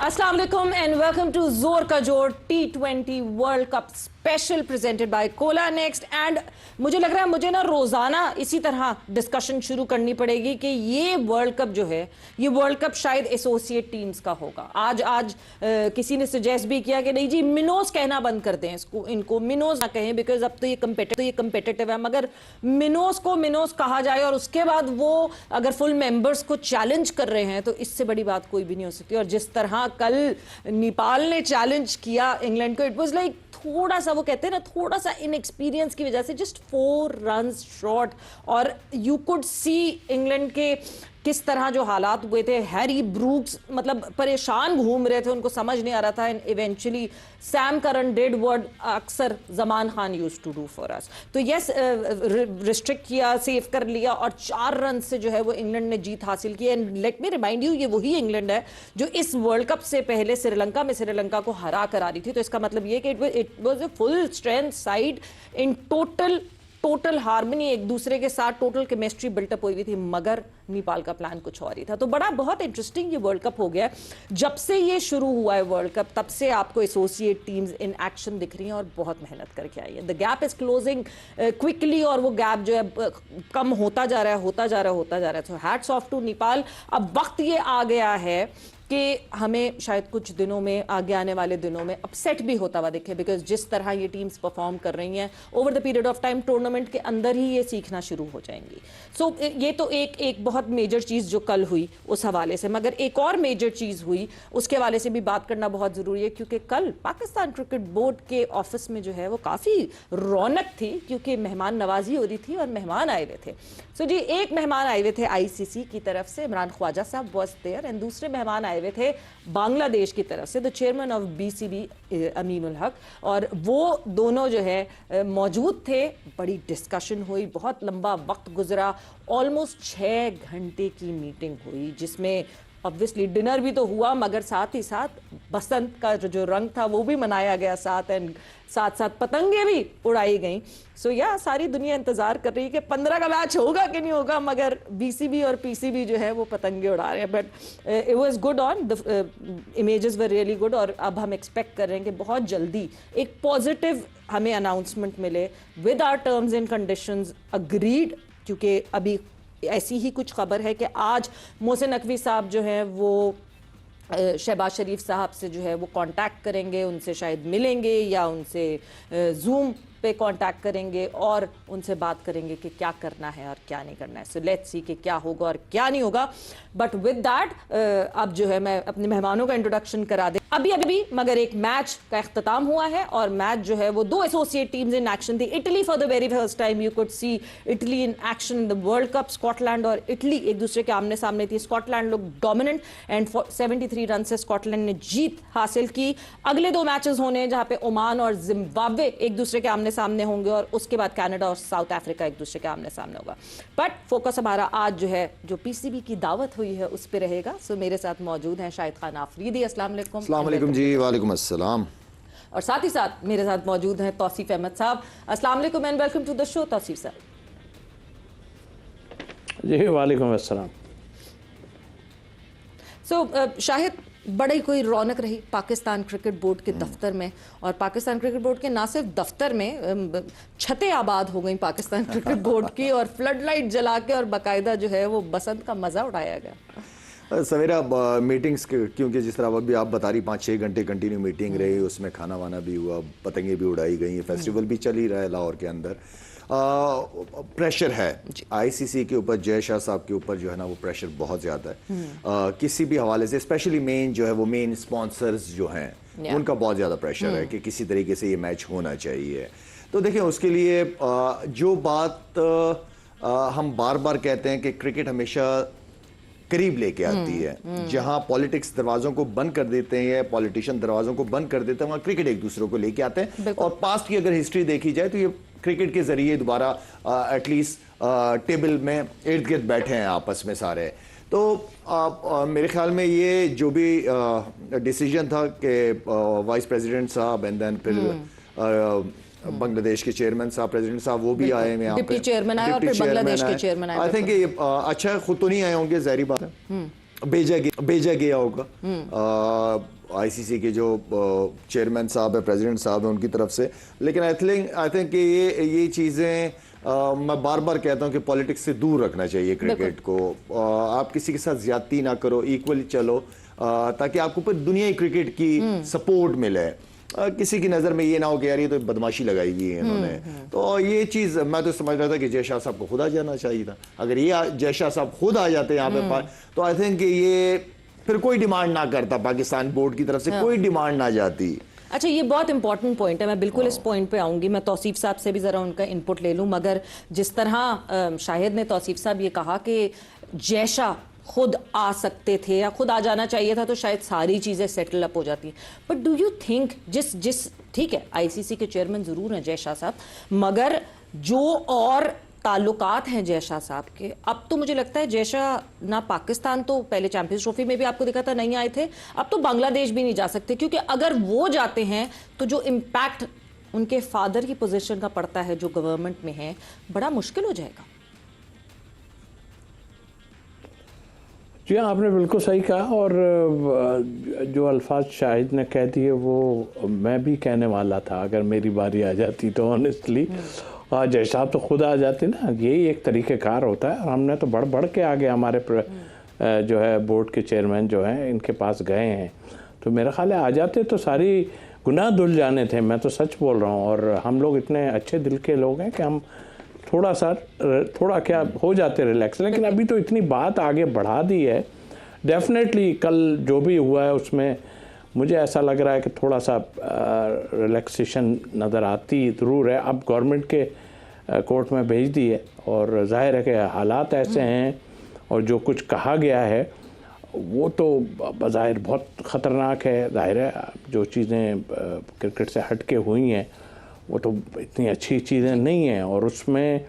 अस्सलाम वालेकुम and welcome to जोर का जोर T20 world cup special presented by Cola next. And मुझे लग रहा है मुझे ना रोजाना इसी तरह डिस्कशन शुरू करनी पड़ेगी कि ये वर्ल्ड कप जो है, ये वर्ल्ड कप शायद एसोसिएट टीम्स का होगा। आज किसी ने सजेस्ट भी किया कि नहीं जी मिनोज कहना बंद कर दें, इसको इनको मिनोज ना कहें बिकॉज अब तो ये कंपेटिटिव है। मगर मिनोज को मिनोज कहा जाए और उसके बाद वो अगर फुल मेंबर्स को चैलेंज कर रहे हैं तो इससे बड़ी बात कोई भी नहीं हो सकती। और जिस तरह कल नेपाल ने चैलेंज किया इंग्लैंड को, इट वाज लाइक थोड़ा सा, वो कहते हैं ना, थोड़ा सा इनएक्सपीरियंस की वजह से जस्ट 4 रन्स शॉर्ट। और यू कुड सी इंग्लैंड के किस तरह जो हालात हुए थे। हैरी ब्रूक्स मतलब परेशान घूम रहे थे, उनको समझ नहीं आ रहा था। And eventually Sam Curran did what अक्सर Zaman Khan used to do for us. तो यस, रिस्ट्रिक्ट किया, सेव कर लिया और 4 रन से जो है वो इंग्लैंड ने जीत हासिल की। And let me remind you, ये वही इंग्लैंड है जो इस वर्ल्ड कप से पहले श्रीलंका को हरा कर आ रही थी। तो इसका मतलब ये कि it was a full strength side in total harmony, एक दूसरे के साथ टोटल केमिस्ट्री बिल्टअप हुई हुई थी। मगर नेपाल का प्लान कुछ और ही था। तो बहुत इंटरेस्टिंग ये वर्ल्ड कप हो गया। जब से ये शुरू हुआ है वर्ल्ड कप, तब से आपको एसोसिएट टीम्स इन एक्शन दिख रही हैं और बहुत मेहनत करके आई है। The gap is closing quickly और वो गैप जो है कम होता जा रहा है। So hats off to Nepal. अब वक्त ये आ गया है कि हमें शायद कुछ दिनों में, आगे आने वाले दिनों में अपसेट भी होता हुआ दिखे, बिकॉज जिस तरह ये टीम्स परफॉर्म कर रही हैं over the period of time, tournament के अंदर ही ये सीखना शुरू हो जाएंगी। सो ये तो एक बहुत मेजर चीज़ जो कल हुई उस हवाले से। मगर एक और मेजर चीज़ हुई, उसके हवाले से भी बात करना बहुत ज़रूरी है, क्योंकि कल पाकिस्तान क्रिकेट बोर्ड के ऑफिस में जो है वो काफ़ी रौनक थी, क्योंकि मेहमान नवाजी हो रही थी और मेहमान आए हुए थे। सो जी, एक मेहमान आए हुए थे ICC की तरफ से, Imran Khwaja Sahab was there, and दूसरे मेहमान आए हुए थे बांग्लादेश की तरफ से the chairman of BCB Aminul हक। और वो दोनों जो है मौजूद थे। बड़ी डिस्कशन हुई, बहुत लंबा वक्त गुजरा, ऑलमोस्ट 6 घंटे की मीटिंग हुई, जिसमें ऑब्वियसली डिनर भी तो हुआ, मगर साथ ही साथ बसंत का जो रंग था वो भी मनाया गया साथ, एंड साथ साथ पतंगे भी उड़ाई गई। सो या सारी दुनिया इंतजार कर रही है कि 15 का मैच होगा कि नहीं होगा, मगर BCB और PCB जो है वो पतंगे उड़ा रहे हैं। But it was good on the images were really good. और अब हम एक्सपेक्ट कर रहे हैं कि बहुत जल्दी एक पॉजिटिव हमें अनाउंसमेंट मिले with our terms and conditions agreed, क्योंकि अभी ऐसी ही कुछ खबर है कि आज मोहसिन नकवी साहब जो हैं वो शहबाज शरीफ साहब से जो है वो कांटेक्ट करेंगे, उनसे शायद मिलेंगे या उनसे जूम पे कांटेक्ट करेंगे और उनसे बात करेंगे कि क्या करना है और क्या नहीं करना है। सो लेट्स सी कि क्या होगा और क्या नहीं होगा। बट विद दैट अब जो है मैं अपने मेहमानों का इंट्रोडक्शन करा दे। अभी मगर एक मैच का इख्तिताम हुआ है और मैच जो है वो 2 एसोसिएट टीम्स इन एक्शन थी। Italy for the very first time you could see Italy in action in the world cup. Scotland और इटली एक दूसरे के आमने सामने थी। स्कॉटलैंड लोग डोमिनेंट एंड 73 रन से स्कॉटलैंड ने जीत हासिल की। अगले 2 मैचेस होने जहां पे ओमान और जिम्बाब्वे एक दूसरे के आमने सामने होंगे और उसके बाद कनाडा और साउथ अफ्रीका एक दूसरे के आमने सामने होगा। बट फोकस हमारा आज जो है जो PCB की दावत हुई है उस पे रहेगा। सो मेरे साथ मौजूद हैं शाहिद खान आफरीदी। अस्सलाम वालेकुम। अस्सलाम वालेकुम जी। वालेकुम अस्सलाम। और साथ ही साथ मेरे साथ मौजूद हैं तौसीफ अहमद साहब। अस्सलाम वालेकुम and welcome to the show Tauseef साहब। जी वालेकुम अस्सलाम। सो शाहिद, बड़ी कोई रौनक रही पाकिस्तान क्रिकेट बोर्ड के दफ्तर में। और पाकिस्तान क्रिकेट बोर्ड के ना सिर्फ दफ्तर में छतें आबाद हो गई पाकिस्तान क्रिकेट बोर्ड की, और फ्लड लाइट जला के और बाकायदा जो है वो बसंत का मजा उठाया गया। सवेरा मीटिंग्स क्योंकि जिस तरह अभी आप बता रही 5-6 घंटे कंटिन्यू मीटिंग रही, उसमें खाना वाना भी हुआ, पतंगे भी उड़ाई गई, फेस्टिवल भी चल ही रहा है लाहौर के अंदर। प्रेशर है ICC के ऊपर, जय शाह साहब के ऊपर जो है ना वो प्रेशर बहुत ज़्यादा है। किसी भी हवाले से, स्पेशली मेन जो है वो मेन स्पॉन्सर्स जो हैं उनका बहुत ज़्यादा प्रेशर है कि किसी तरीके से ये मैच होना चाहिए। तो देखिए उसके लिए जो बात हम बार बार कहते हैं कि क्रिकेट हमेशा करीब लेके आती है। जहां पॉलिटिक्स दरवाजों को बंद कर देते हैं या पॉलिटिशियन दरवाजों को बंद कर देते हैं, वहां क्रिकेट एक दूसरे को लेके आते हैं। और पास्ट की अगर हिस्ट्री देखी जाए तो ये क्रिकेट के जरिए दोबारा एटलीस्ट टेबल में इर्द गिर्द बैठे हैं आपस में सारे। तो मेरे ख्याल में ये जो भी डिसीजन था कि वाइस प्रेसिडेंट साहब एंड देन फिर बांग्लादेश के चेयरमैन साहब, प्रेसिडेंट साहब वो भी आए हैं यहाँ पे, डिप्टी चेयरमैन आए और फिर बांग्लादेश के चेयरमैन आए। आई थिंक ये अच्छा खुद तो नहीं आए होंगे, ज़ाहिर बात है। भेजा गया होगा आईसीसी के जो चेयरमैन साहब है, प्रेसिडेंट साहब है, उनकी तरफ से। लेकिन आई थिंक कि ये चीज़ें मैं बार बार कहता हूं कि पॉलिटिक्स से दूर रखना चाहिए क्रिकेट को। आप किसी के साथ ज्यादती ना करो, इक्वली चलो, ताकि आपको पूरी दुनियाई क्रिकेट की सपोर्ट मिले। किसी की नज़र में ये ना हो कि यार ये तो बदमाशी लगाई हुई है इन्होंने। तो ये चीज़ मैं तो समझ रहा था कि जय शाह साहब को खुद आ जाना चाहिए था। अगर ये जय शाह साहब खुद आ जाते यहाँ पे तो आई थिंक ये फिर कोई डिमांड ना करता, पाकिस्तान बोर्ड की तरफ से कोई डिमांड ना जाती। अच्छा, ये बहुत इंपॉर्टेंट पॉइंट है, मैं बिल्कुल इस पॉइंट पे आऊंगी। मैं तौसीफ साहब से भी ज़रा उनका इनपुट ले लूं, मगर जिस तरह शाहिद ने, तौसीफ साहब ये कहा कि जय शाह खुद आ सकते थे या खुद आ जाना चाहिए था तो शायद सारी चीज़ें सेटल अप हो जाती। बट डू यू थिंक जिस ठीक है आईसीसी के चेयरमैन ज़रूर हैं जय शाह साहब, मगर जो और ताल्लुकात हैं जय शाह साहब के, अब तो मुझे लगता है जय शाह ना पाकिस्तान तो पहले चैंपियंस ट्रॉफी में भी आपको दिखा था नहीं आए थे, अब तो बांग्लादेश भी नहीं जा सकते, क्योंकि अगर वो जाते हैं तो जो इम्पैक्ट उनके फादर की पोजीशन का पड़ता है जो गवर्नमेंट में है, बड़ा मुश्किल हो जाएगा। जी हाँ, आपने बिल्कुल सही कहा। और जो अल्फाज शाहिद ने कह दिए वो मैं भी कहने वाला था अगर मेरी बारी आ जाती तो। ऑनेस्टली जय साहब तो खुद आ जाते ना, यही एक तरीक़ेकार होता है। और हमने तो बढ़ बढ़ के आगे हमारे जो है बोर्ड के चेयरमैन जो हैं इनके पास गए हैं, तो मेरा ख्याल है आ जाते तो सारी गुनाह धुल जाने थे। मैं तो सच बोल रहा हूँ। और हम लोग इतने अच्छे दिल के लोग हैं कि हम थोड़ा क्या हो जाते रिलैक्स। लेकिन अभी तो इतनी बात आगे बढ़ा दी है, डेफिनेटली कल जो भी हुआ है उसमें मुझे ऐसा लग रहा है कि थोड़ा सा रिलैक्सेशन नज़र आती ज़रूर है। अब गवर्नमेंट के कोर्ट में भेज दी है और जाहिर है कि हालात ऐसे हैं और जो कुछ कहा गया है वो तो बज़ाहिर बहुत ख़तरनाक है। जाहिर है जो चीज़ें क्रिकेट से हट के हुई हैं वो तो इतनी अच्छी चीज़ें नहीं हैं। और उसमें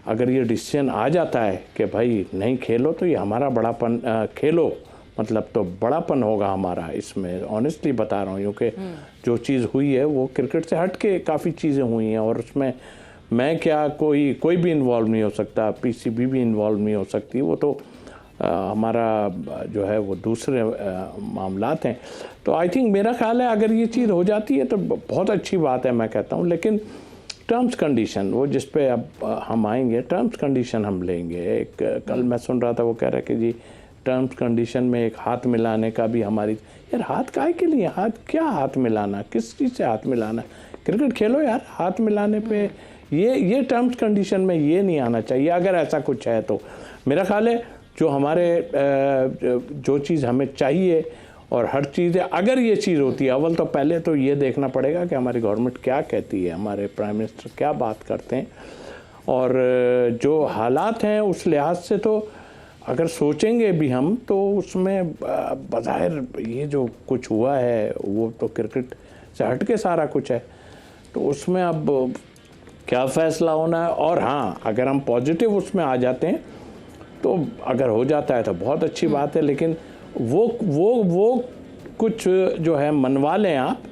अगर ये डिसीजन आ जाता है कि भाई नहीं खेलो तो ये हमारा बड़ापन, खेलो मतलब तो बड़ापन होगा हमारा इसमें। ऑनेस्टली बता रहा हूँ, क्योंकि जो चीज़ हुई है वो क्रिकेट से हट के काफ़ी चीज़ें हुई हैं और उसमें मैं क्या कोई भी इन्वॉल्व नहीं हो सकता, पीसीबी भी इन्वॉल्व नहीं हो सकती। वो तो हमारा जो है वो दूसरे मामलात हैं। तो आई थिंक मेरा ख्याल है अगर ये चीज़ हो जाती है तो बहुत अच्छी बात है, मैं कहता हूँ। लेकिन टर्म्स कंडीशन वो जिस पे अब हम आएंगे, टर्म्स कंडीशन हम लेंगे। एक कल मैं सुन रहा था वो कह रहा है कि जी टर्म्स कंडीशन में एक हाथ मिलाने का भी हमारी, यार हाथ काहे के लिए, क्या हाथ मिलाना, किस चीज़ से हाथ मिलाना, क्रिकेट खेलो यार। हाथ मिलाने पे ये टर्म्स कंडीशन में ये नहीं आना चाहिए। अगर ऐसा कुछ है तो मेरा ख्याल है जो हमारे जो चीज़ हमें चाहिए और हर चीज़ है, अगर ये चीज़ होती है अव्वल तो पहले तो ये देखना पड़ेगा कि हमारी गवर्नमेंट क्या कहती है, हमारे प्राइम मिनिस्टर क्या बात करते हैं। और जो हालात हैं उस लिहाज से तो अगर सोचेंगे भी हम तो उसमें बज़ाहिर ये जो कुछ हुआ है वो तो क्रिकेट से हट के सारा कुछ है, तो उसमें अब क्या फ़ैसला होना है। और हाँ, अगर हम पॉजिटिव उसमें आ जाते हैं तो अगर हो जाता है तो बहुत अच्छी बात है। लेकिन वो कुछ जो है मनवा लें आप,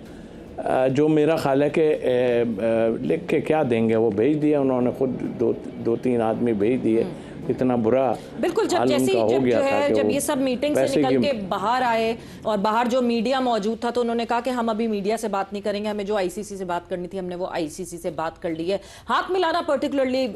जो मेरा ख्याल है कि लिख के क्या देंगे, वो भेज दिया उन्होंने खुद, दो तीन आदमी भेज दिए। इतना बुरा बिल्कुल जब ये सब मीटिंग से निकल के बाहर आए और बाहर जो मीडिया मौजूद था तो उन्होंने कहा कि हम अभी मीडिया से बात नहीं करेंगे, हमें जो आईसीसी से बात करनी थी हमने वो आईसीसी से बात कर ली है। हाथ मिलाना पर्टिकुलरली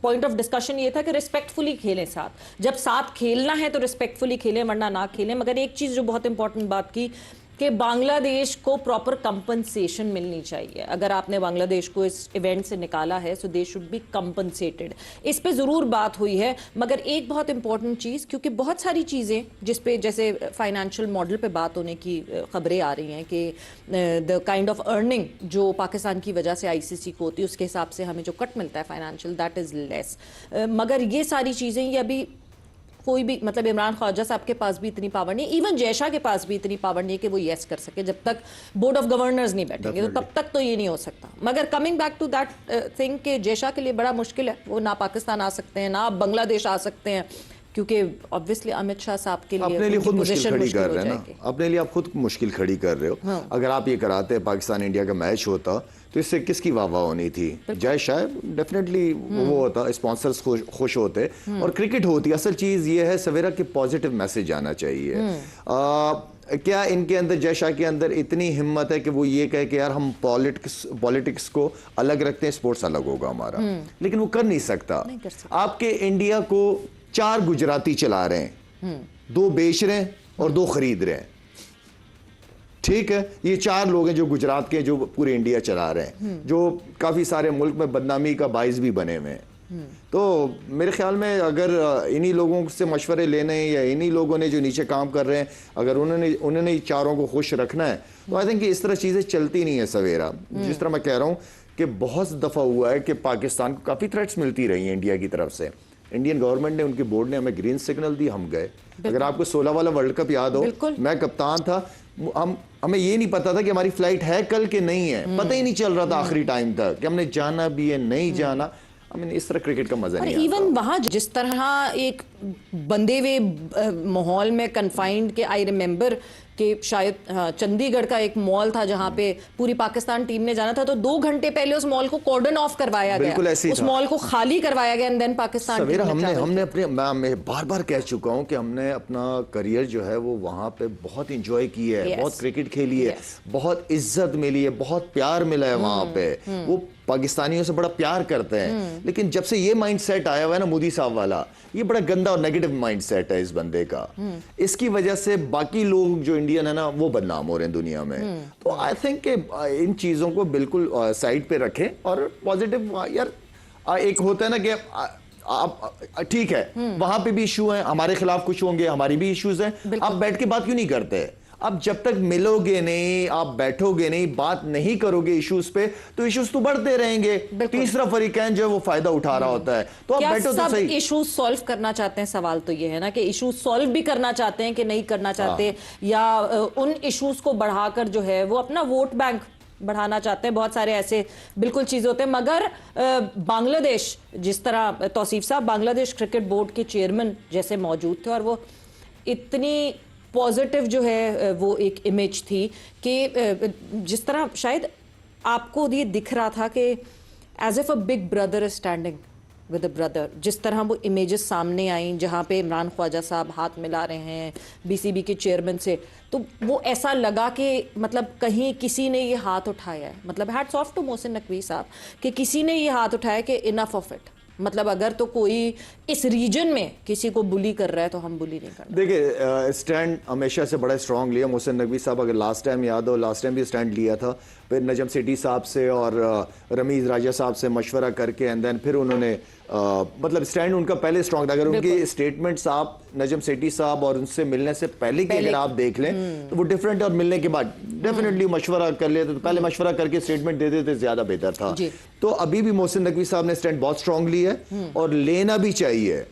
पॉइंट ऑफ डिस्कशन ये था कि रिस्पेक्टफुली खेलें साथ, जब साथ खेलना है तो रिस्पेक्टफुली खेलें वरना ना खेलें। मगर एक चीज़ जो बहुत इंपॉर्टेंट बात की कि बांग्लादेश को प्रॉपर कंपनसेशन मिलनी चाहिए। अगर आपने बांग्लादेश को इस इवेंट से निकाला है सो दे शुड बी कंपनसेटेड। इस पे ज़रूर बात हुई है। मगर एक बहुत इंपॉर्टेंट चीज़, क्योंकि बहुत सारी चीज़ें जिस पे जैसे फाइनेंशियल मॉडल पे बात होने की खबरें आ रही हैं कि द काइंड ऑफ अर्निंग जो पाकिस्तान की वजह से आईसीसी को होती है उसके हिसाब से हमें जो कट मिलता है फाइनेंशियल दैट इज़ लेस। मगर ये सारी चीज़ें ये अभी कोई भी, मतलब इमरान ख्वाजा साहब के पास भी इतनी पावर नहीं, इवन जय शाह के पास भी इतनी पावर नहीं कि वो येस कर सके। जब तक बोर्ड ऑफ गवर्नर्स नहीं बैठेंगे तो तब तक तो ये नहीं हो सकता। मगर coming back to that thing कि जय शाह के लिए बड़ा मुश्किल है, वो ना पाकिस्तान आ सकते हैं ना बांग्लादेश आ सकते हैं। क्योंकि ऑब्वियसली अमित शाह साहब के लिए अपने लिए उनकी खुद मुश्किल position खड़ी कर हो रहे हैं जाएगी। ना, अपने लिए आप खुद मुश्किल खड़ी कर रहे हो। अगर आप ये कराते पाकिस्तान इंडिया का मैच होता तो इससे किसकी वाह वाह होनी थी? जय शायद डेफिनेटली वो होता, स्पॉन्सर्स खुश होते और क्रिकेट होती। असल चीज ये है सवेरा कि पॉजिटिव मैसेज आना चाहिए। क्या इनके अंदर, जय शाह के अंदर इतनी हिम्मत है कि वो ये कहे कि यार हम पॉलिटिक्स को अलग रखते हैं, स्पोर्ट्स अलग होगा हमारा? लेकिन वो कर नहीं सकता। आपके इंडिया को 4 गुजराती चला रहे हैं, 2 बेच रहे हैं और 2 खरीद रहे हैं। ठीक है, ये 4 लोग हैं जो गुजरात के, जो पूरे इंडिया चला रहे हैं, जो काफी सारे मुल्क में बदनामी का बाइस भी बने हुए हैं। तो मेरे ख्याल में अगर इन्हीं लोगों से मशवरे लेने या इन्हीं लोगों ने जो नीचे काम कर रहे हैं, अगर उन्होंने चारों को खुश रखना है, तो आई थिंक कि इस तरह चीजें चलती नहीं है सवेरा। जिस तरह मैं कह रहा हूं कि बहुत दफा हुआ है कि पाकिस्तान को काफी थ्रेट्स मिलती रही हैं इंडिया की तरफ से। इंडियन गवर्नमेंट ने, उनकी बोर्ड ने हमें ग्रीन सिग्नल दी, हम गए। अगर आपको 16 वाला वर्ल्ड कप याद हो, मैं कप्तान था, हमें ये नहीं पता था कि हमारी फ्लाइट है कल के नहीं है, पता ही नहीं चल रहा था आखिरी टाइम तक कि हमने जाना भी है नहीं जाना। इस तरह क्रिकेट का मजा नहीं आता। इवन वहां जिस तरह एक बंधे हुए माहौल में कन्फाइंड के, आई रिमेम्बर कि शायद चंडीगढ़ का एक मॉल था जहां पे पूरी पाकिस्तान टीम ने जाना था, तो 2 घंटे पहले उस मॉल को कॉर्डन ऑफ करवाया गया, उस मॉल को खाली करवाया गया, एंड देन पाकिस्तान सवेरा हमने अपने, मैं बार-बार कह चुका हूं कि हमने अपना करियर जो है वो वहां पे बहुत एंजॉय किया है, बहुत क्रिकेट खेली है, बहुत इज्जत मिली है, बहुत प्यार मिला है वहां पे। वो पाकिस्तानियों से बड़ा प्यार करते हैं। लेकिन जब से ये माइंडसेट आया हुआ है ना मोदी साहब वाला, ये बड़ा गंदा और नेगेटिव माइंडसेट है इस बंदे का। इसकी वजह से बाकी लोग जो इंडियन है ना वो बदनाम हो रहे हैं दुनिया में। तो आई थिंक कि इन चीजों को बिल्कुल साइड पे रखें और पॉजिटिव, यार एक होता है ना कि आप ठीक है वहां पे भी इशू है, हमारे खिलाफ कुछ होंगे, हमारी भी इश्यूज हैं, आप बैठ के बात क्यों नहीं करते? अब जब तक मिलोगे नहीं, आप बैठोगे नहीं, बात नहीं करोगे इश्यूज पे, तो इश्यूज तो बढ़ते रहेंगे। तीसरा फरीकैन जो है वो फायदा उठा रहा होता है। तो आप बैठो तो सही। इश्यूज सॉल्व करना चाहते हैं? सवाल तो ये है ना कि इश्यूज सॉल्व भी करना चाहते हैं कि नहीं करना चाहते, या उन इश्यूज को बढ़ाकर जो है वो अपना वोट बैंक बढ़ाना चाहते हैं। बहुत सारे ऐसे बिल्कुल चीजें होते हैं। मगर बांग्लादेश, जिस तरह तौसीफ साहब बांग्लादेश क्रिकेट बोर्ड के चेयरमैन जैसे मौजूद थे, और वो इतनी पॉजिटिव जो है वो एक इमेज थी कि जिस तरह शायद आपको ये दिख रहा था कि as if a big brother is standing with a brother, जिस तरह वो इमेजेस सामने आई जहां पे इमरान ख्वाजा साहब हाथ मिला रहे हैं बीसीबी के चेयरमैन से, तो वो ऐसा लगा कि मतलब कहीं किसी ने ये हाथ उठाया है, मतलब hats off to Mohsin Naqvi साहब कि किसी ने ये हाथ उठाया कि इनफ ऑफ इट। मतलब अगर तो कोई इस रीजन में किसी को बुली कर रहा है तो हम बुली नहीं करते। देखिए स्टैंड हमेशा से बड़ा स्ट्रांग लिया मोहसिन नकवी साहब। अगर लास्ट टाइम याद हो, लास्ट टाइम भी स्टैंड लिया था, फिर नजम सेठी साहब से और रमीज राजा साहब से मशवरा करके एंड देन फिर उन्होंने मतलब स्टैंड उनका पहले स्ट्रांग था। अगर उनकी स्टेटमेंट्स आप नजम सेठी साहब और उनसे मिलने से पहले की अगर आप देख लें तो वो डिफरेंट है, और मिलने के बाद डेफिनेटली मशवरा कर लेते, तो पहले मशवरा करके स्टेटमेंट दे देते ज्यादा बेहतर था। तो अभी भी मोहसिन नकवी साहब ने स्टैंड बहुत स्ट्रांगली है और लेना भी चाहिए।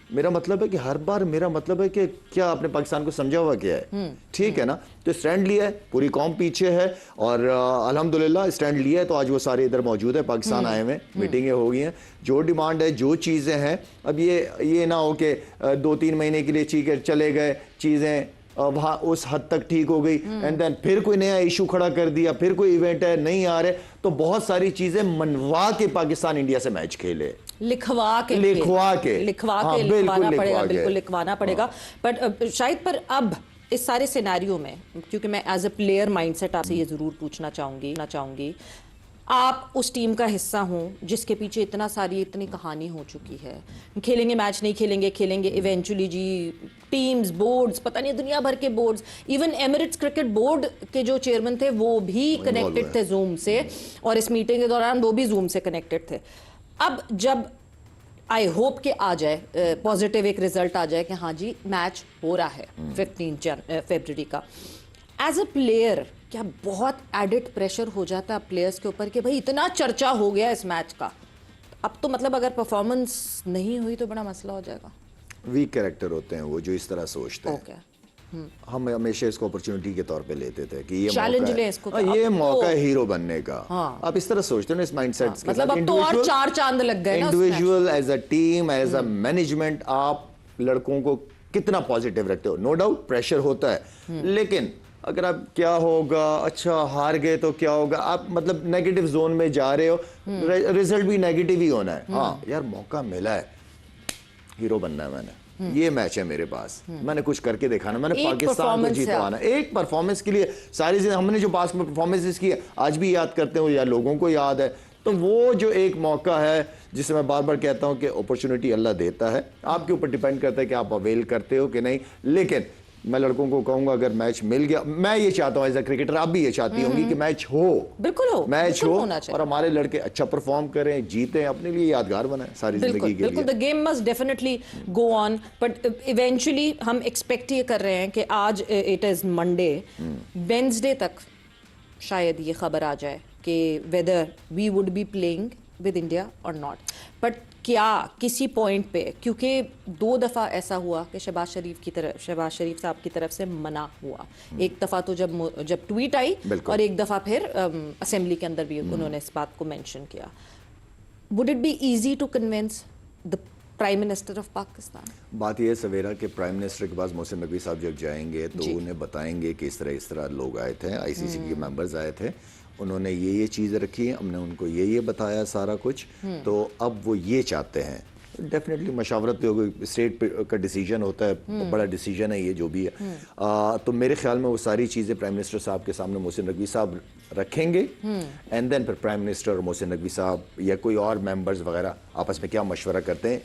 मेरा मतलब है कि हर बार मेरा मतलब है कि क्या आपने पाकिस्तान को समझा हुआ क्या है? ठीक है ना, तो स्टैंड लिया है, पूरी कौम पीछे है और अल्हम्दुलिल्लाह स्टैंड लिया है, तो आज वो सारे इधर मौजूद है, पाकिस्तान आए हुए, मीटिंगें हो गई हैं, जो डिमांड है, जो चीज़ें हैं। अब ये ना हो कि 2-3 महीने के लिए ठीक है चले गए, चीज़ें वहाँ उस हद तक ठीक हो गई एंड देन फिर कोई नया इशू खड़ा कर दिया, फिर कोई इवेंट है नहीं आ रहे, तो बहुत सारी चीजें मनवा के पाकिस्तान इंडिया से मैच खेले, लिखवा के लिखवाना पड़ेगा, बिल्कुल लिखवाना पड़ेगा। बट शायद पर अब इस सारे सिनेरियो में, क्योंकि मैं एज अ प्लेयर माइंडसेट आपसे ये जरूर पूछना चाहूंगी, आप उस टीम का हिस्सा हों जिसके पीछे इतनी कहानी हो चुकी है, खेलेंगे मैच नहीं खेलेंगे इवेंचुअली जी, टीम्स, बोर्ड्स, पता नहीं दुनिया भर के boards, even Emirates cricket board के जो चेयरमैन थे वो भी कनेक्टेड थे जूम से, और इस मीटिंग के दौरान वो भी जूम से कनेक्टेड थे। अब जब आई होप कि आ जाए पॉजिटिव एक रिजल्ट आ जाए कि हाँ जी मैच हो रहा है 15 फरवरी का, एज अ प्लेयर क्या बहुत एडिड प्रेशर हो जाता है प्लेयर्स के ऊपर कि भाई इतना चर्चा हो गया इस मैच का, अब तो मतलब अगर परफॉर्मेंस नहीं हुई तो बड़ा मसला हो जाएगा। वीक कैरेक्टर होते हैं वो जो इस तरह सोचते हैं। हम हमेशा इसको अपॉर्चुनिटी के तौर पे लेते थे कि ये चैलेंज ले इसको, ये मौका है हीरो बनने का। आप इस तरह सोचते हो ना इस माइंडसेट के साथ, मतलब अब तो और 4 चांद लग गए ना। Individual as a team as a management आप लड़कों को कितना पॉजिटिव रखते हो। नो डाउट प्रेशर होता है, लेकिन अगर आप क्या होगा, अच्छा हार गए तो क्या होगा, आप मतलब नेगेटिव जोन में जा रहे हो, रिजल्ट भी नेगेटिव ही होना है। हाँ यार मौका मिला है, हीरो बनना है मैंने, ये मैच है मेरे पास, मैंने कुछ करके दिखाना, मैंने पाकिस्तान को जीतवाना। एक परफॉर्मेंस के लिए सारी चीजें हमने जो पास में परफॉर्मेंस की आज भी याद करते हो या लोगों को याद है, तो वो जो एक मौका है जिसे मैं बार बार कहता हूं कि अपॉर्चुनिटी अल्लाह देता है, आपके ऊपर डिपेंड करता है कि आप अवेल करते हो कि नहीं। लेकिन मैं लड़कों को कहूंगा अगर मैच मिल गया, मैं ये चाहता हूं एज अ क्रिकेटर, आप भी ये चाहती होंगी कि मैच हो, बिल्कुल हो, मैच हो और हमारे लड़के अच्छा परफॉर्म करें, जीते, अपने लिए यादगार बनाए सारी जिंदगी के लिए। बिल्कुल, the game must definitely go on, but eventually हम एक्सपेक्ट ये कर रहे हैं कि आज इट इज मंडे, वेंसडे तक शायद ये खबर आ जाए कि whether we would be playing with India और नॉट। बट क्या किसी पॉइंट पे, क्योंकि 2 दफ़ा ऐसा हुआ कि शहबाज शरीफ साहब की तरफ से मना हुआ, एक दफ़ा तो जब ट्वीट आई और एक दफ़ा फिर असेंबली के अंदर भी उन्होंने इस बात को मेंशन किया। Would it be easy to convince the prime minister of Pakistan? बात यह है सवेरा कि प्राइम मिनिस्टर के पास मोहसिन नकवी साहब जब जाएंगे तो उन्हें बताएंगे कि इस तरह लोग आए थे, आईसीसी के मेंबर्स आए थे, उन्होंने ये चीज़ें रखी हैं, हमने उनको ये बताया सारा कुछ, तो अब वो ये चाहते हैं। डेफिनेटली मशावरत होगी, स्टेट का डिसीजन होता है, बड़ा डिसीजन है ये जो भी है। तो मेरे ख्याल में वो सारी चीज़ें प्राइम मिनिस्टर साहब के सामने मोहसिन नकवी साहब रखेंगे, एंड देन फिर प्राइम मिनिस्टर और मोहसिन नकवी साहब या कोई और मेंबर्स वगैरह आपस में क्या मशवरा करते हैं।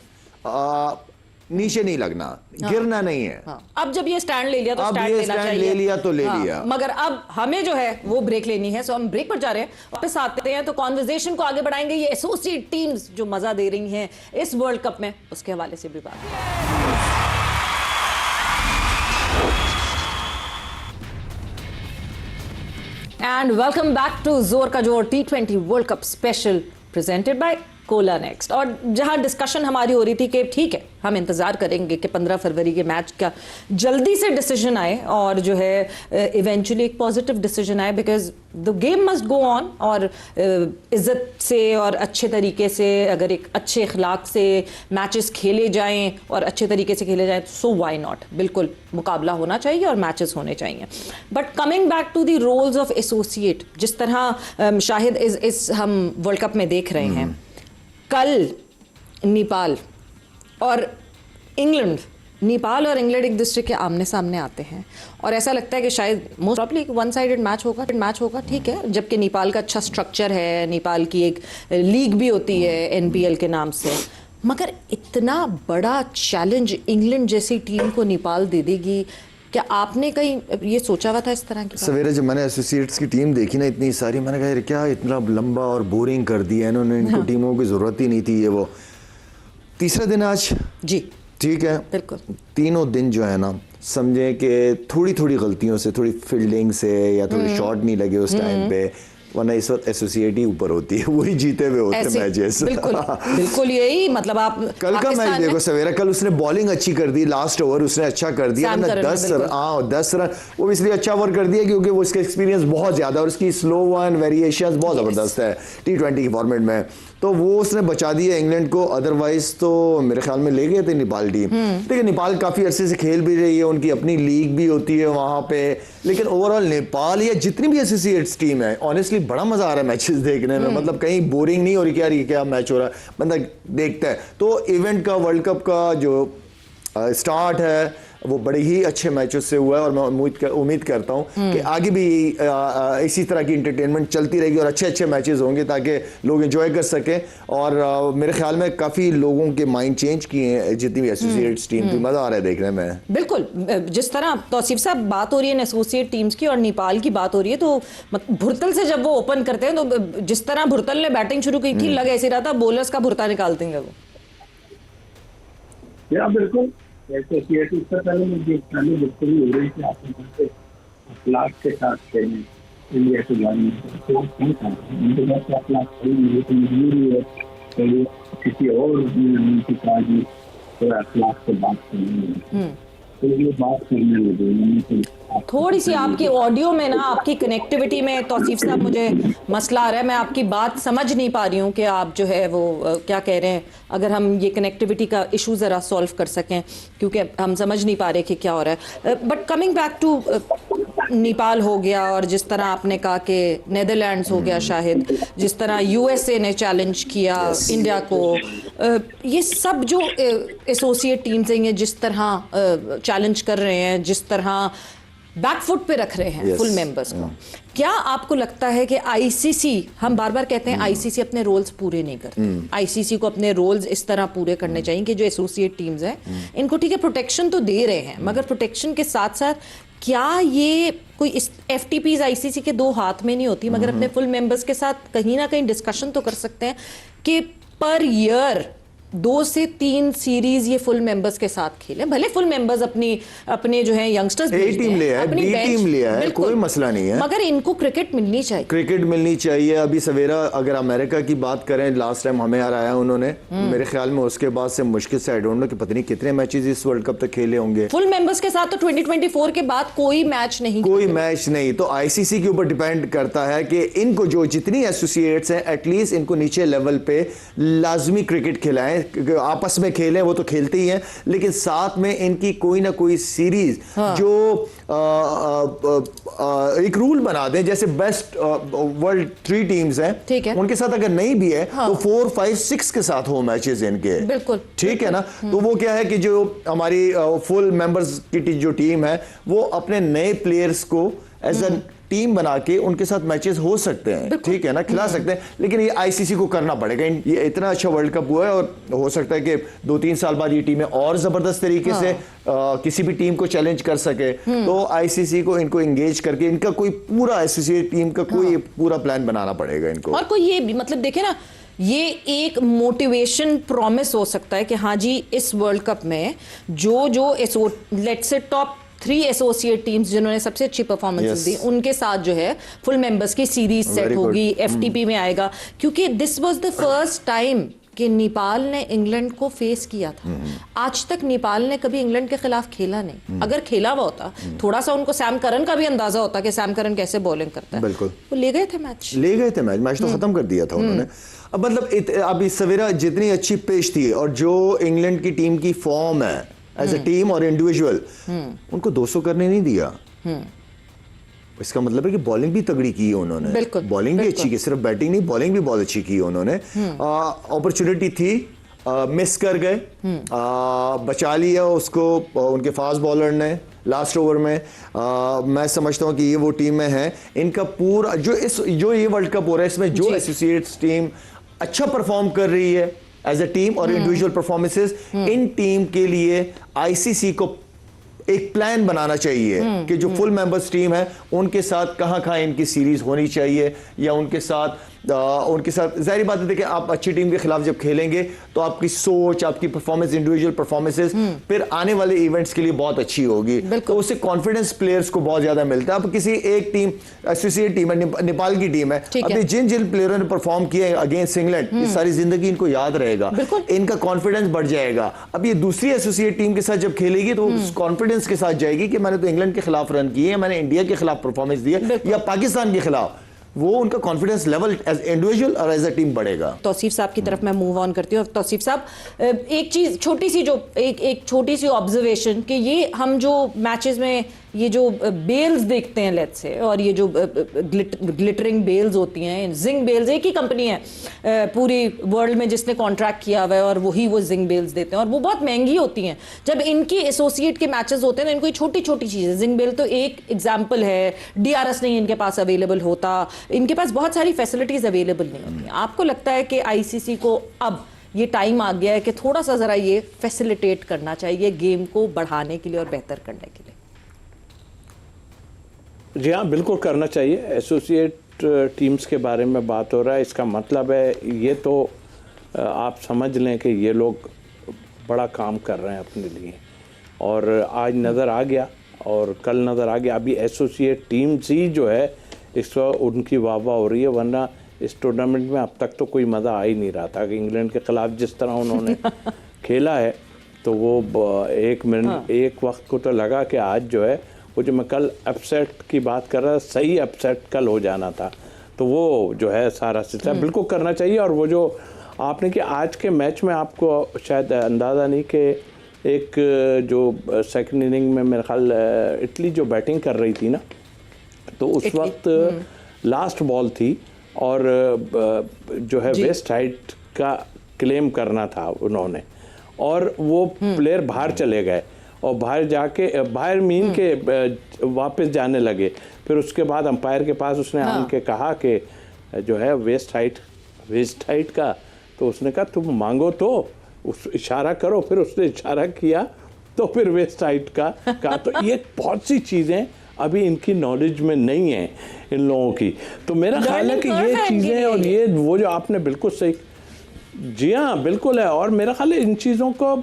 नीचे नहीं लगना, गिरना नहीं है। अब जब ये स्टैंड ले लिया तो अब स्टैंड ये लेना स्टैंड चाहिए, ले लिया तो ले लिया। मगर अब हमें जो है वो ब्रेक लेनी है, सो हम ब्रेक पर जा रहे हैं, वापस आते हैं तो कॉन्वर्सेशन को आगे बढ़ाएंगे। ये एसोसिएट टीम्स जो मजा दे रही हैं इस वर्ल्ड कप में, उसके हवाले से भी बात। एंड वेलकम बैक टू जोर का जोर T20 world cup special presented by Cola next. और जहां डिस्कशन हमारी हो रही थी कि ठीक है हम इंतजार करेंगे कि 15 फरवरी के मैच का जल्दी से डिसीजन आए और जो है इवेंचुअली एक पॉजिटिव डिसीजन आए, because the game must go on, और इज्जत से और अच्छे तरीके से, अगर एक अच्छे अखलाक से मैचेस खेले जाएं और अच्छे तरीके से खेले जाएं, सो व्हाई नॉट, बिल्कुल मुकाबला होना चाहिए और मैचेस होने चाहिए। But coming back to the roles of associate, जिस तरह शाहिद इस हम वर्ल्ड कप में देख रहे हैं, कल नेपाल और इंग्लैंड, नेपाल और इंग्लैंड एक दूसरे के आमने सामने आते हैं और ऐसा लगता है कि शायद most probably one sided match होगा, ठीक है, जबकि नेपाल का अच्छा स्ट्रक्चर है, नेपाल की एक लीग भी होती है NPL के नाम से, मगर इतना बड़ा चैलेंज इंग्लैंड जैसी टीम को नेपाल दे देगी, क्या आपने कहीं ये सोचा हुआ था इस तरह की? सवेरे जब मैंने एसोसिएट्स की टीम देखी ना इतनी सारी, मैंने कहा क्या इतना लंबा और बोरिंग कर दिया इन्होंने, इनको टीमों की जरूरत ही नहीं थी। ये वो तीसरा दिन आज जी ठीक है, बिल्कुल तीनों दिन जो है ना समझे कि थोड़ी थोड़ी गलतियों से, थोड़ी फील्डिंग से या थोड़े शॉट नहीं लगे उस टाइम पे, वरना इस वक्त एसोसिएट ही ऊपर होती है, वही जीते हुए होते मैचेस। बिल्कुल यही मतलब आप कल का मैच देखो सवेरा, कल उसने बॉलिंग अच्छी कर दी, लास्ट ओवर उसने अच्छा कर दिया, 10 रन, वो इसलिए अच्छा ओवर कर दिया क्योंकि वो इसका एक्सपीरियंस बहुत ज्यादा और उसकी स्लो वन वेरिएशंस बहुत जबरदस्त है T20 के फॉर्मेट में, तो वो उसने बचा दिया इंग्लैंड को। अदरवाइज तो मेरे ख्याल में ले गए थे नेपाल टीम। देखिए नेपाल काफी अरसे से खेल भी रही है, उनकी अपनी लीग भी होती है वहां पे, लेकिन ओवरऑल नेपाल या जितनी भी एसोसिएट्स टीम है, ऑनेस्टली बड़ा मजा आ रहा है मैचेस देखने में, मतलब कहीं बोरिंग नहीं हो रही कि यार ये क्या मैच हो रहा है, बंदा देखता है। तो इवेंट का, वर्ल्ड कप का जो स्टार्ट है वो बड़े ही अच्छे मैचेस से हुआ है और मैं उम्मीद करता हूं कि आगे भी इसी तरह की इंटरटेनमेंट चलती रहेगी और अच्छे अच्छे मैचेस होंगे ताकि लोग एंजॉय कर सकें। और मेरे ख्याल में काफ़ी लोगों के माइंड चेंज किए हैं जितनी भी एसोसिएट्स टीम थी, मज़ा आ रहा है देखने में। बिल्कुल, जिस तरह तौसीफ साहब बात हो रही है एसोसिएट टीम्स की और नेपाल की बात हो रही है, तो भुरतल से जब वो ओपन करते हैं तो जिस तरह भुरतल ने बैटिंग शुरू की थी, लग ऐसे रहा था बॉलर्स का भुरता निकाल देंगे वो। बिल्कुल एसोसिएट इससे पहले मुझे बिल्कुल ही हो रही थी, आपने अखलाक के साथ खेलें इंडिया के जाने तो नहीं था, उनके पास अखलाक खेलने तो मजबूरी है, तो किसी और की काजी तो अखलाक से बात करनी है। तो ये बात करने लगे। मैंने तो थोड़ी सी आपकी ऑडियो में ना, आपकी कनेक्टिविटी में तौसीफ साहब मुझे मसला आ रहा है। मैं आपकी बात समझ नहीं पा रही हूँ कि आप जो है वो क्या कह रहे हैं। अगर हम ये कनेक्टिविटी का इशू ज़रा सॉल्व कर सकें, क्योंकि हम समझ नहीं पा रहे कि क्या हो रहा है। But coming back to Nepal हो गया, और जिस तरह आपने कहा कि नेदरलैंड्स हो गया, शायद जिस तरह यूएसए ने चैलेंज किया इंडिया को, ये सब जो एसोसिएट टीम्स हैं ये जिस तरह चैलेंज कर रहे हैं, जिस तरह बैकफुट पे रख रहे हैं फुल मेंबर्स को, क्या आपको लगता है कि आईसीसी, हम बार बार कहते हैं आईसीसी अपने रोल्स पूरे नहीं करते, आईसीसी को अपने रोल्स इस तरह पूरे करने चाहिए कि जो एसोसिएट टीम्स हैं इनको ठीक है प्रोटेक्शन तो दे रहे हैं, मगर प्रोटेक्शन के साथ साथ क्या ये कोई एफटीपीज आईसीसी के दो हाथ में नहीं होती, मगर अपने फुल मेंबर्स के साथ कहीं ना कहीं डिस्कशन तो कर सकते हैं कि पर ईयर 2 से 3 सीरीज ये फुल मेंबर्स के साथ खेले। भले फुल मेंबर्स अपने जो है यंगस्टर्स ए टीम ले है, बी टीम लिया है, कोई मसला नहीं है, मगर इनको क्रिकेट मिलनी चाहिए, क्रिकेट मिलनी चाहिए। अभी सवेरा अगर अमेरिका की बात करें, लास्ट टाइम हमें हराया उन्होंने, मेरे ख्याल में उसके बाद से मुश्किल से आई डोंट नो कि पता नहीं कितने मैचेस इस वर्ल्ड कप तक खेले होंगे फुल मेंबर्स के साथ। तो 2024 के बाद कोई मैच नहीं, तो आईसीसी के ऊपर डिपेंड करता है कि इनको जो जितनी एसोसिएट्स हैं एटलीस्ट इनको नीचे लेवल पे लाजमी क्रिकेट खिलाएं, आपस में खेलें, वो तो खेलते ही हैं, लेकिन साथ में इनकी कोई ना कोई सीरीज जो एक रूल बना दें, जैसे बेस्ट वर्ल्ड 3 टीम्स हैं, ठीक है, उनके साथ अगर नहीं भी है तो 4, 5, 6 के साथ हो मैचेस इनके, बिल्कुल ठीक है ना। तो वो क्या है कि जो हमारी फुल मेंबर्स की जो टीम है वो अपने नए प्लेयर्स को एज अ टीम बना के उनके साथ मैचेस हो सकते हैं, ठीक है ना, खिला सकते हैं, लेकिन ये आईसीसी को करना पड़ेगा। ये इतना अच्छा वर्ल्ड कप हुआ है और हो सकता है कि 2-3 साल बाद ये टीमें और जबरदस्त तरीके से किसी भी टीम को चैलेंज कर सके। तो आईसीसी को इनको एंगेज करके इनका कोई पूरा एसोसिएट टीम का कोई पूरा प्लेन बनाना पड़ेगा इनको। और कोई ये भी मतलब देखे ना, ये एक मोटिवेशन प्रॉमिस हो सकता है कि हाँ जी इस वर्ल्ड कप में जो let's say top 3 associate teams जिन्होंने सबसे अच्छी परफॉर्मेंस दी, उनके साथ जो है फुल मेंबर्स की सीरीज सेट होगी, एफटीपी में आएगा, क्योंकि this was the first time कि नेपाल ने इंग्लैंड को फेस किया था। आज तक नेपाल ने कभी इंग्लैंड के खिलाफ खेला नहीं। अगर खेला हुआ होता, थोड़ा सा उनको सैम करन का भी अंदाजा होता कि सैम करन कैसे बॉलिंग करता है, बिल्कुल वो ले गए थे मैच तो खत्म कर दिया था उन्होंने। अब मतलब अब इस सवेरा जितनी अच्छी पेश थी और जो इंग्लैंड की टीम की फॉर्म है एज अ टीम और इंडिविजुअल, उनको 200 करने नहीं दिया। इसका मतलब है कि बॉलिंग भी तगड़ी की है उन्होंने, बॉलिंग भी अच्छी की, सिर्फ बैटिंग नहीं, बॉलिंग भी बहुत अच्छी की है उन्होंने। अपॉर्चुनिटी थी, मिस कर गए, बचा लिया उसको उनके फास्ट बॉलर ने लास्ट ओवर में। मैं समझता हूं कि ये वो टीमें हैं, इनका पूरा जो ये वर्ल्ड कप हो रहा है इसमें जो एसोसिएट्स टीम अच्छा परफॉर्म कर रही है एज अ टीम और इंडिविजुअल परफॉर्मेंसेस, इन टीम के लिए आईसीसी को एक प्लान बनाना चाहिए कि जो फुल मेंबर्स टीम है उनके साथ कहां इनकी सीरीज होनी चाहिए, या उनके साथ जाहिर बात है कि आप अच्छी टीम के खिलाफ जब खेलेंगे तो आपकी सोच, आपकी परफॉर्मेंस, इंडिविजुअल परफॉर्मेंसेस फिर आने वाले इवेंट्स के लिए बहुत अच्छी होगी। तो उससे कॉन्फिडेंस प्लेयर्स को बहुत ज्यादा मिलता है। अब किसी एक टीम, एसोसिएट टीम है, नेपाल की टीम है, अभी जिन प्लेयरों ने परफॉर्म किया अगेंस्ट इंग्लैंड, ये सारी जिंदगी इनको याद रहेगा, इनका कॉन्फिडेंस बढ़ जाएगा। अब ये दूसरी एसोसिएट टीम के साथ जब खेलेगी तो उस कॉन्फिडेंस के साथ जाएगी कि मैंने तो इंग्लैंड के खिलाफ रन किए, मैंने इंडिया के खिलाफ परफॉर्मेंस दी है या पाकिस्तान के खिलाफ, वो उनका कॉन्फिडेंस लेवल एज इंडिविजुअल और एज अ टीम बढ़ेगा। तौसीफ साहब की तरफ मैं मूव ऑन करती हूँ। तौसीफ साहब, एक चीज छोटी सी ऑब्जर्वेशन कि ये हम जो मैचेस में ये जो बेल्स देखते हैं लेट्स से, और ये जो ग्लिटरिंग बेल्स होती हैं, जिंक बेल्स, एक ही कंपनी है पूरी वर्ल्ड में जिसने कॉन्ट्रैक्ट किया हुआ है और वही वो जिंक बेल्स देते हैं और वो बहुत महंगी होती हैं। जब इनकी एसोसिएट के मैचेस होते हैं तो इनको छोटी छोटी चीजें, जिंक बेल तो एक एग्जाम्पल है, डीआरएस नहीं इनके पास अवेलेबल होता, इनके पास बहुत सारी फैसिलिटीज अवेलेबल नहीं होती। आपको लगता है कि आईसीसी को अब ये टाइम आ गया है कि थोड़ा सा जरा ये फैसिलिटेट करना चाहिए गेम को बढ़ाने के लिए और बेहतर करने के लिए? जी हाँ, बिल्कुल करना चाहिए। एसोसिएट टीम्स के बारे में बात हो रहा है, इसका मतलब है ये तो आप समझ लें कि ये लोग बड़ा काम कर रहे हैं अपने लिए, और आज नज़र आ गया और कल नज़र आ गया। अभी एसोसिएट टीम्स ही जो है इस वक्त उनकी वाह हो रही है, वरना इस टूर्नामेंट में अब तक तो कोई मज़ा आ ही नहीं रहा था कि इंग्लैंड के ख़िलाफ़ जिस तरह उन्होंने खेला है तो वो एक मिनट एक वक्त को तो लगा कि आज जो है वो जो मैं कल अपसेट की बात कर रहा था, सही अपसेट कल हो जाना था। तो वो जो है सारा सिलसिला बिल्कुल करना चाहिए। और वो जो आपने कि आज के मैच में आपको शायद अंदाज़ा नहीं कि एक जो सेकंड इनिंग में मेरे ख्याल इटली जो बैटिंग कर रही थी ना, तो उस वक्त लास्ट बॉल थी और जो है वेस्ट हाइट का क्लेम करना था उन्होंने, और वो प्लेयर बाहर चले गए और बाहर जाके बाहर मीन के वापस जाने लगे। फिर उसके बाद अंपायर के पास उसने आके कहा कि जो है वेस्ट हाइट का, तो उसने कहा तुम मांगो तो उस इशारा करो, फिर उसने इशारा किया तो फिर वेस्ट हाइट का कहा। तो ये बहुत सी चीज़ें अभी इनकी नॉलेज में नहीं है इन लोगों की। तो मेरा ख्याल है कि ये चीज़ें और ये वो जो आपने बिल्कुल सही, जी हाँ बिल्कुल है। और मेरा ख्याल है इन चीज़ों को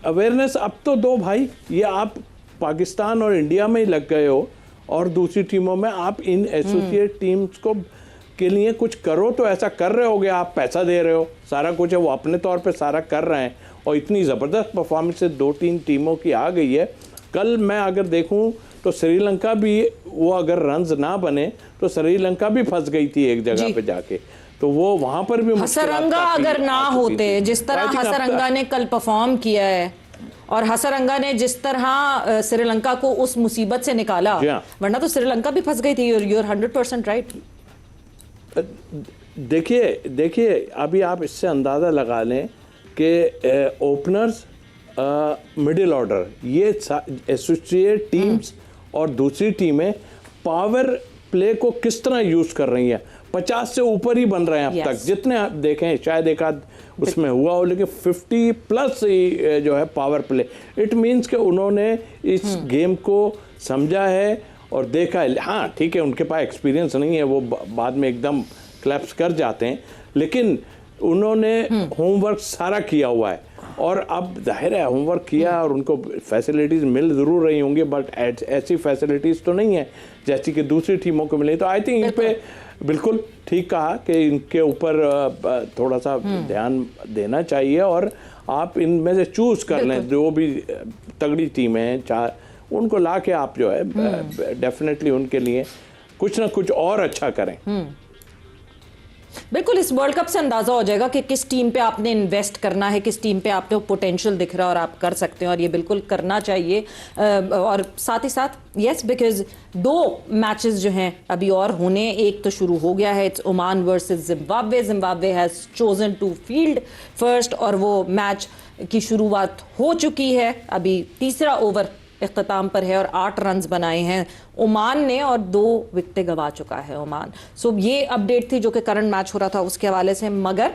अवेयरनेस अब तो दो भाई, ये आप पाकिस्तान और इंडिया में ही लग गए हो और दूसरी टीमों में आप इन एसोसिएट टीम्स को के लिए कुछ करो, तो ऐसा कर रहे होगे, आप पैसा दे रहे हो, सारा कुछ है, वो अपने तौर पे सारा कर रहे हैं। और इतनी ज़बरदस्त परफॉर्मेंस 2-3 टीमों की आ गई है। कल मैं अगर देखूं तो श्रीलंका भी, वो अगर रन्स ना बने तो श्रीलंका भी फंस गई थी एक जगह पे जाके, तो वो वहां पर भी हसरंगा अगर ना होते, जिस तरह हसरंगा ने कल परफॉर्म किया है और हसरंगा ने जिस तरह श्रीलंका को उस मुसीबत से निकाला, वरना तो श्रीलंका भी फंस गई थी। you're 100% right. देखिए अभी आप इससे अंदाज़ा लगा लें कि ओपनर्स, मिडिल ऑर्डर, ये एसोसिएट टीम्स और दूसरी टीमें पावर प्ले को किस तरह यूज़ कर रही हैं। 50 से ऊपर ही बन रहे हैं अब तक, जितने आप देखें, शायद एक आध उसमें हुआ हो, लेकिन 50 प्लस जो है पावर प्ले। इट मीन्स कि उन्होंने इस गेम को समझा है और देखा है। हाँ ठीक है, उनके पास एक्सपीरियंस नहीं है, वो बाद में एकदम क्लैप्स कर जाते हैं, लेकिन उन्होंने होमवर्क सारा किया हुआ है। और अब जाहिर है होमवर्क किया और उनको फैसिलिटीज़ मिल ज़रूर रही होंगी, बट ऐसी फैसिलिटीज़ तो नहीं है जैसी कि दूसरी टीमों को मिली। तो आई थिंक इन पे बिल्कुल ठीक कहा कि इनके ऊपर थोड़ा सा ध्यान देना चाहिए और आप इनमें से चूज़ कर लें जो भी तगड़ी टीमें हैं, चार उनको ला के आप जो है डेफिनेटली उनके लिए कुछ ना कुछ और अच्छा करें। बिल्कुल, इस वर्ल्ड कप से अंदाजा हो जाएगा कि किस टीम पे आपने इन्वेस्ट करना है, किस टीम पे आपको पोटेंशियल दिख रहा है और आप कर सकते हैं, और ये बिल्कुल करना चाहिए। और साथ ही साथ यस, बिकॉज 2 मैचेस जो हैं अभी और होने, एक तो शुरू हो गया है, it's Oman versus Zimbabwe. Zimbabwe has chosen to field first और वो मैच की शुरुआत हो चुकी है। अभी तीसरा ओवर इख्तिताम पर है और 8 रन्स बनाए हैं ओमान ने और 2 विकेटें गंवा चुका है ओमान। सो ये अपडेट थी जो कि करंट मैच हो रहा था उसके हवाले से। मगर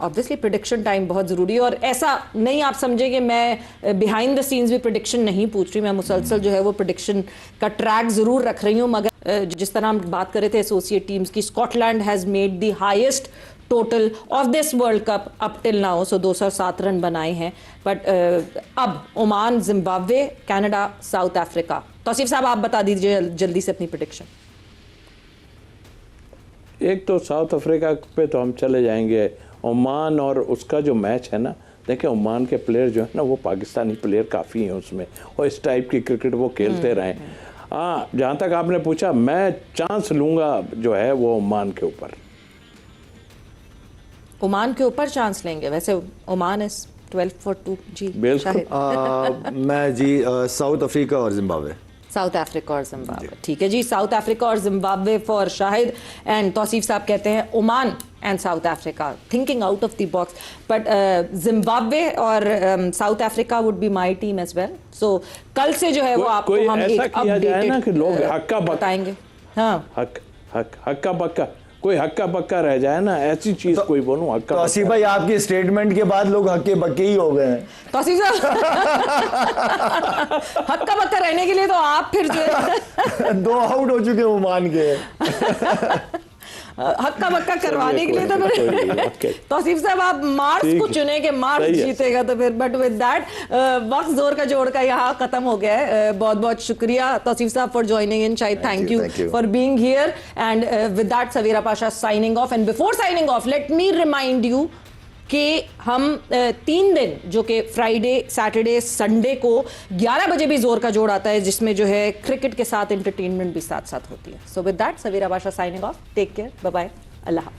ऑब्वियसली प्रेडिक्शन टाइम बहुत ज़रूरी है और ऐसा नहीं आप समझे कि मैं बिहाइंड द सीन्स भी प्रेडिक्शन नहीं पूछ रही, मैं मुसलसल जो है वो प्रेडिक्शन का ट्रैक ज़रूर रख रही हूँ। मगर जिस तरह हम बात कर रहे थे एसोसिएट टीम्स की, Scotland has made the highest total of this world cup up till now, so 207 run बनाए हैं। बट अब Oman, Zimbabwe, Canada, South Africa. Tauseef साहब आप बता दीजिए जल्दी से अपनी प्रेडिक्शन। एक तो साउथ अफ्रीका पे तो हम चले जाएंगे। ओमान और उसका जो मैच है ना, देखिए ओमान के प्लेयर जो है ना वो पाकिस्तानी प्लेयर काफ़ी हैं उसमें, और इस टाइप की क्रिकेट वो खेलते रहे। हाँ, जहाँ तक आपने पूछा, मैं चांस लूँगा जो है वो ओमान के ऊपर। ओमान के ऊपर चांस लेंगे? वैसे ओमान इज 12 for 2 जी। मैं जी साउथ अफ्रीका और जिम्बाब्वे। साउथ अफ्रीका और जिम्बाब्वे, ठीक है जी। साउथ अफ्रीका और Zimbabwe for Shahid and Tauseef साहब कहते हैं Oman and South Africa, thinking out of the box. But Zimbabwe और South Africa would be my team as well. So कल से जो है वो आपको हम एक अपडेटेड बताएंगे। हाँ, हक्का बक्का कोई हक्का बक्का रह जाए ना, ऐसी चीज तो, कोई बोलूं हक्का। तौसीफ भाई आपके स्टेटमेंट के बाद लोग हक्के बक्के ही हो गए हैं। तौसीफ साहब हक्का बक्का रहने के लिए तो आप फिर जो 2 आउट हो चुके ओमान के हक्का बक्का करवाने के लिए तो फिर तौसीफ साहब आप मार्स को चुने के मार्स जीतेगा तो फिर। बट विद दैट वक्त जोर का जोड़ का यहाँ खत्म हो गया है। बहुत बहुत शुक्रिया तौसीफ साहब for joining in. Shahid, thank you for being here. And with that Savera Pasha signing off. And before signing off, let me remind you कि हम 3 दिन जो कि फ्राइडे, सैटरडे, संडे को 11 बजे भी जोर का जोड़ आता है, जिसमें जो है क्रिकेट के साथ एंटरटेनमेंट भी साथ साथ होती है। So with that, Savera Badshah signing off. Take care, bye bye, अल्लाह हाफ़िज़।